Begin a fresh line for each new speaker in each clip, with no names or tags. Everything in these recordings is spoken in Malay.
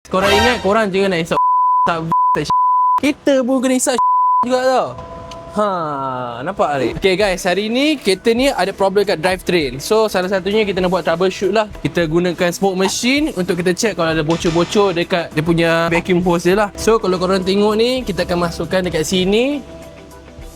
Korang ingat, korang je kena isap tak kita pun kena isap juga tau. Nampak ni? Okay guys, hari ni kereta ni ada problem kat drivetrain. So salah satunya kita nak buat troubleshoot lah. Kita gunakan smoke machine untuk kita check kalau ada bocor-bocor dekat dia punya vacuum hose dia lah. So kalau korang tengok ni, kita akan masukkan dekat sini.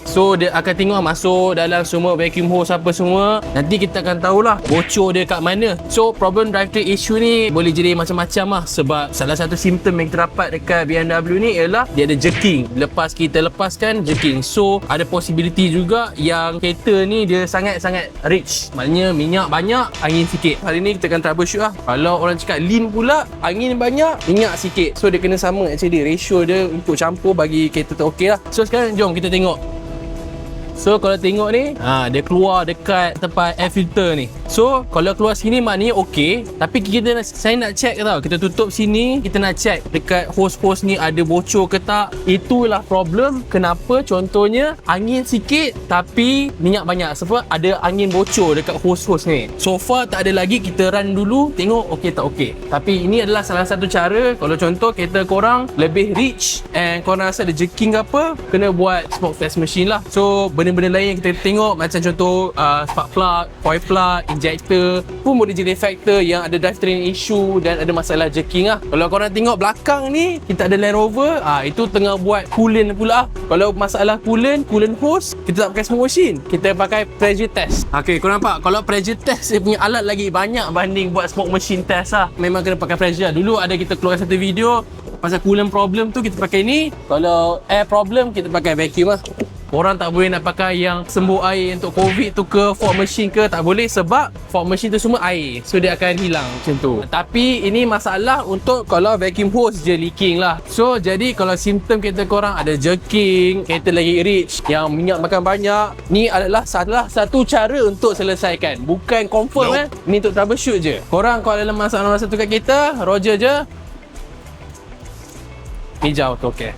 So dia akan tengok masuk dalam semua vacuum hose apa semua. Nanti kita akan tahulah bocor dia kat mana. So problem drivetrain issue ni boleh jadi macam-macam lah. Sebab salah satu simptom yang kita dapat dekat BMW ni ialah dia ada jerking. Lepas kita lepaskan jerking. So ada possibility juga yang kereta ni dia sangat-sangat rich. Maknanya minyak banyak, angin sikit. Hari ni kita akan troubleshoot lah. Kalau orang cakap lean pula, angin banyak, minyak sikit. So dia kena sama actually. Ratio dia untuk campur bagi kereta tu okey lah. So sekarang jom kita tengok. So kalau tengok ni, dia keluar dekat tempat air filter ni. So kalau keluar sini maknanya okey. Tapi saya nak check tau. Kita tutup sini, kita nak check dekat hose-hose ni ada bocor ke tak. Itulah problem kenapa contohnya angin sikit tapi minyak banyak. Sebab ada angin bocor dekat hose-hose ni. So far tak ada lagi, kita run dulu tengok okey tak okey. Tapi ini adalah salah satu cara. Kalau contoh kereta korang lebih rich and korang rasa ada jerking ke apa, kena buat smoke test machine lah. So benda-benda lain yang kita tengok macam contoh spark plug, coil plug, injector pun boleh jadi factor yang ada drivetrain issue dan ada masalah jerking lah. Kalau korang tengok belakang ni, kita ada Land Rover, itu tengah buat coolant pula. Kalau masalah coolant hose, kita tak pakai smoke machine, kita pakai pressure test. Okay, korang nampak kalau pressure test dia punya alat lagi banyak banding buat smoke machine test lah. Memang kena pakai pressure lah. Dulu ada kita keluar satu video pasal coolant problem tu, kita pakai ni. Kalau air problem, kita pakai vacuum lah. Korang tak boleh nak pakai yang sembuh air untuk COVID tu ke, fog machine ke, tak boleh sebab fog machine tu semua air. So dia akan hilang macam tu. Tapi ini masalah untuk kalau vacuum hose je leaking lah. So jadi kalau simptom kereta korang ada jerking, kereta lagi rich, yang minyak makan banyak, ni adalah salah satu cara untuk selesaikan. Bukan confirm ni untuk troubleshoot je. Korang kalau ada masalah satu kat kereta, Roger je. Hijau tu okey.